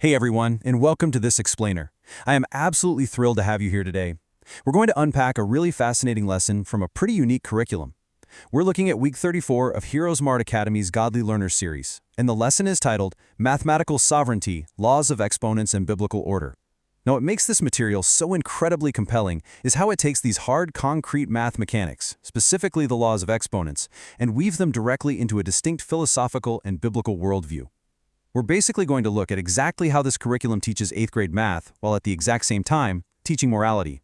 Hey everyone, and welcome to this explainer. I am absolutely thrilled to have you here today. We're going to unpack a really fascinating lesson from a pretty unique curriculum. We're looking at week 34 of heroesmartacademy's Godly Learners series, and the lesson is titled Mathematical Sovereignty, Laws of Exponents and Biblical Order. Now, what makes this material so incredibly compelling is how it takes these hard, concrete math mechanics, specifically the laws of exponents, and weave them directly into a distinct philosophical and biblical worldview. We're basically going to look at exactly how this curriculum teaches 8th grade math, while at the exact same time, teaching morality.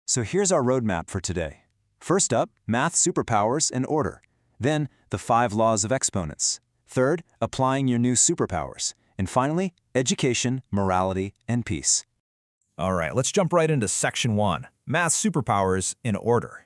So here's our roadmap for today. First up, math superpowers and order. Then, the 5 laws of exponents. Third, applying your new superpowers. And finally, education, morality, and peace. All right, let's jump right into Section 1, Math Superpowers in Order.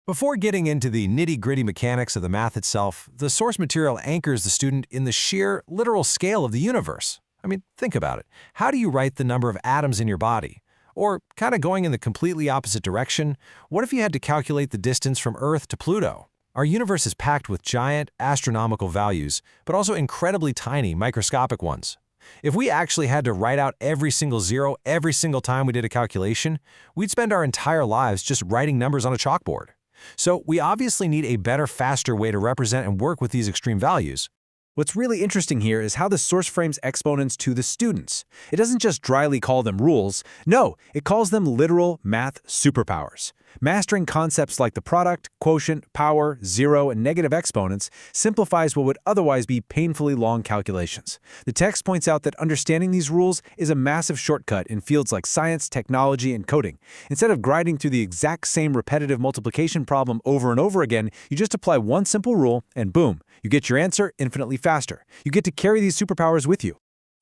Before getting into the nitty-gritty mechanics of the math itself, the source material anchors the student in the sheer, literal scale of the universe. I mean, think about it. How do you write the number of atoms in your body? Or, kind of going in the completely opposite direction, what if you had to calculate the distance from Earth to Pluto? Our universe is packed with giant, astronomical values, but also incredibly tiny, microscopic ones. If we actually had to write out every single zero every single time we did a calculation, we'd spend our entire lives just writing numbers on a chalkboard. So we obviously need a better, faster way to represent and work with these extreme values. What's really interesting here is how the source frames exponents to the students. It doesn't just dryly call them rules. No, it calls them literal math superpowers. Mastering concepts like the product, quotient, power, zero, and negative exponents simplifies what would otherwise be painfully long calculations. The text points out that understanding these rules is a massive shortcut in fields like science, technology, and coding. Instead of grinding through the exact same repetitive multiplication problem over and over again, you just apply one simple rule, and boom, you get your answer infinitely faster. You get to carry these superpowers with you.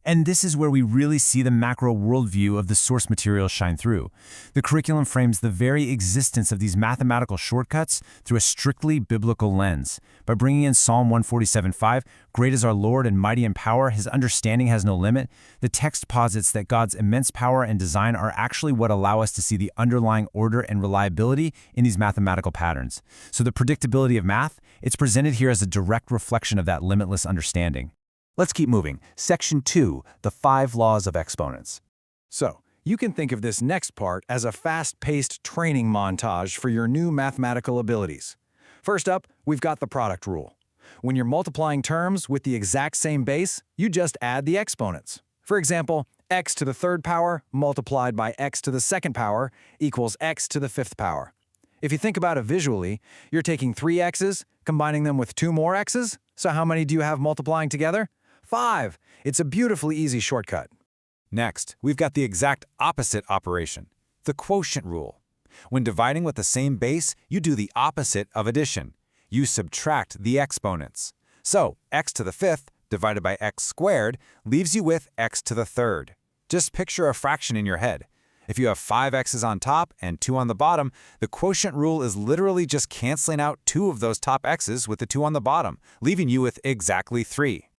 And this is where we really see the macro worldview of the source material shine through. The curriculum frames the very existence of these mathematical shortcuts through a strictly biblical lens. By bringing in Psalm 147:5, "Great is our Lord and mighty in power, his understanding has no limit," the text posits that God's immense power and design are actually what allow us to see the underlying order and reliability in these mathematical patterns. So the predictability of math, it's presented here as a direct reflection of that limitless understanding. Let's keep moving. Section 2, the 5 laws of exponents. So, you can think of this next part as a fast-paced training montage for your new mathematical abilities. First up, we've got the product rule. When you're multiplying terms with the exact same base, you just add the exponents. For example, x to the 3rd power multiplied by x to the 2nd power equals x to the 5th power. If you think about it visually, you're taking 3 x's, combining them with 2 more x's, so how many do you have multiplying together? 5. It's a beautifully easy shortcut. Next, we've got the exact opposite operation, the quotient rule. When dividing with the same base, you do the opposite of addition. You subtract the exponents. So, x to the 5th divided by x squared leaves you with x to the 3rd. Just picture a fraction in your head. If you have 5 x's on top and 2 on the bottom, the quotient rule is literally just canceling out 2 of those top x's with the 2 on the bottom, leaving you with exactly 3.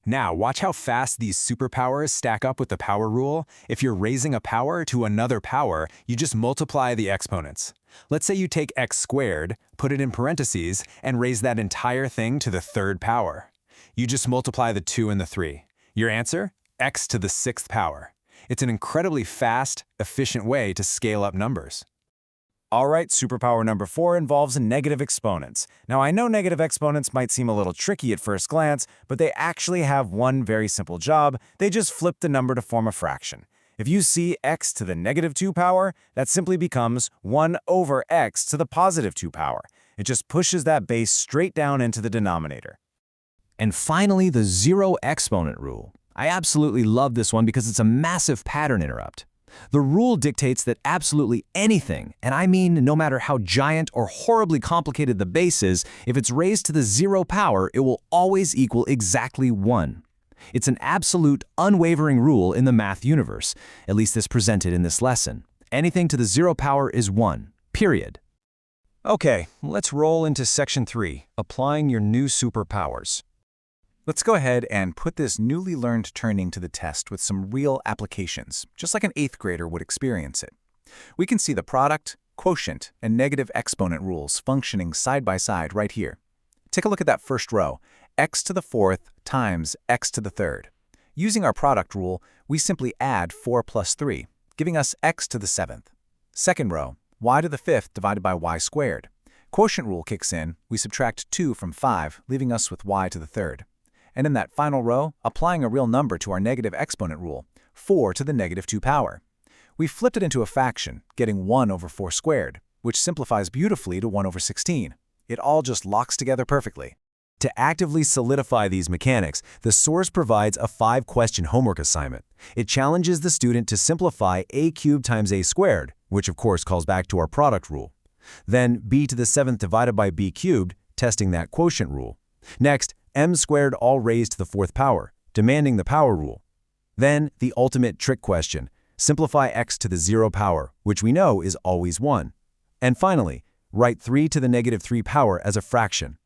Now, watch how fast these superpowers stack up with the power rule. If you're raising a power to another power, you just multiply the exponents. Let's say you take x squared, put it in parentheses, and raise that entire thing to the 3rd power. You just multiply the 2 and the 3. Your answer? X to the 6th power. It's an incredibly fast, efficient way to scale up numbers. All right, superpower number 4 involves negative exponents. Now, I know negative exponents might seem a little tricky at first glance, but they actually have one very simple job. They just flip the number to form a fraction. If you see x to the negative 2 power, that simply becomes 1 over x to the positive 2 power. It just pushes that base straight down into the denominator. And finally, the zero exponent rule. I absolutely love this one because it's a massive pattern interrupt. The rule dictates that absolutely anything, and I mean no matter how giant or horribly complicated the base is, if it's raised to the 0 power, it will always equal exactly 1. It's an absolute, unwavering rule in the math universe, at least as presented in this lesson. Anything to the 0 power is 1, period. Okay, let's roll into Section 3, applying your new superpowers. Let's go ahead and put this newly learned training to the test with some real applications, just like an 8th grader would experience it. We can see the product, quotient, and negative exponent rules functioning side by side right here. Take a look at that first row, x to the 4th times x to the 3rd. Using our product rule, we simply add 4 plus 3, giving us x to the 7th. Second row, y to the 5th divided by y squared. Quotient rule kicks in, we subtract 2 from 5, leaving us with y to the 3rd. And in that final row, applying a real number to our negative exponent rule, 4 to the negative 2 power. We flipped it into a fraction, getting 1 over 4 squared, which simplifies beautifully to 1 over 16. It all just locks together perfectly. To actively solidify these mechanics, the source provides a 5-question homework assignment. It challenges the student to simplify a cubed times a squared, which of course calls back to our product rule. Then b to the 7th divided by b cubed, testing that quotient rule. Next, m squared all raised to the 4th power, demanding the power rule. Then, the ultimate trick question, simplify x to the 0 power, which we know is always 1. And finally, write 3 to the negative 3 power as a fraction.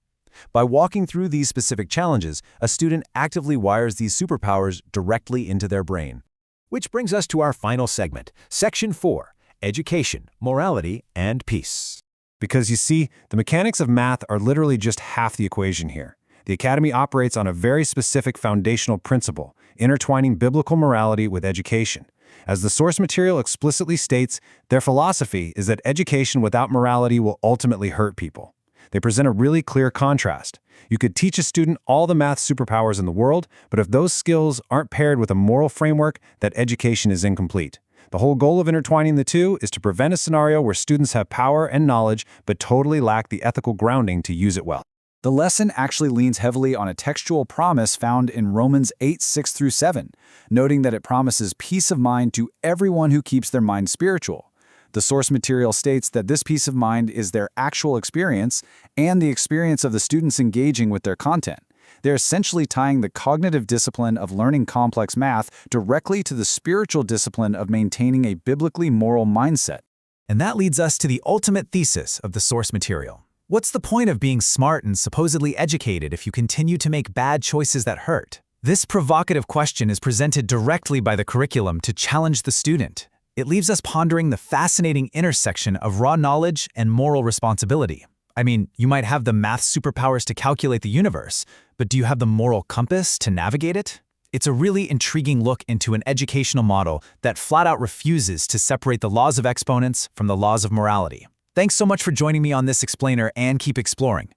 By walking through these specific challenges, a student actively wires these superpowers directly into their brain. Which brings us to our final segment, Section 4, Education, Morality, and Peace. Because you see, the mechanics of math are literally just half the equation here. The Academy operates on a very specific foundational principle, intertwining biblical morality with education. As the source material explicitly states, their philosophy is that education without morality will ultimately hurt people. They present a really clear contrast. You could teach a student all the math superpowers in the world, but if those skills aren't paired with a moral framework, that education is incomplete. The whole goal of intertwining the two is to prevent a scenario where students have power and knowledge, but totally lack the ethical grounding to use it well. The lesson actually leans heavily on a textual promise found in Romans 8:6-7, noting that it promises peace of mind to everyone who keeps their mind spiritual. The source material states that this peace of mind is their actual experience and the experience of the students engaging with their content. They're essentially tying the cognitive discipline of learning complex math directly to the spiritual discipline of maintaining a biblically moral mindset. And that leads us to the ultimate thesis of the source material. What's the point of being smart and supposedly educated if you continue to make bad choices that hurt? This provocative question is presented directly by the curriculum to challenge the student. It leaves us pondering the fascinating intersection of raw knowledge and moral responsibility. I mean, you might have the math superpowers to calculate the universe, but do you have the moral compass to navigate it? It's a really intriguing look into an educational model that flat out refuses to separate the laws of exponents from the laws of morality. Thanks so much for joining me on this explainer, and keep exploring.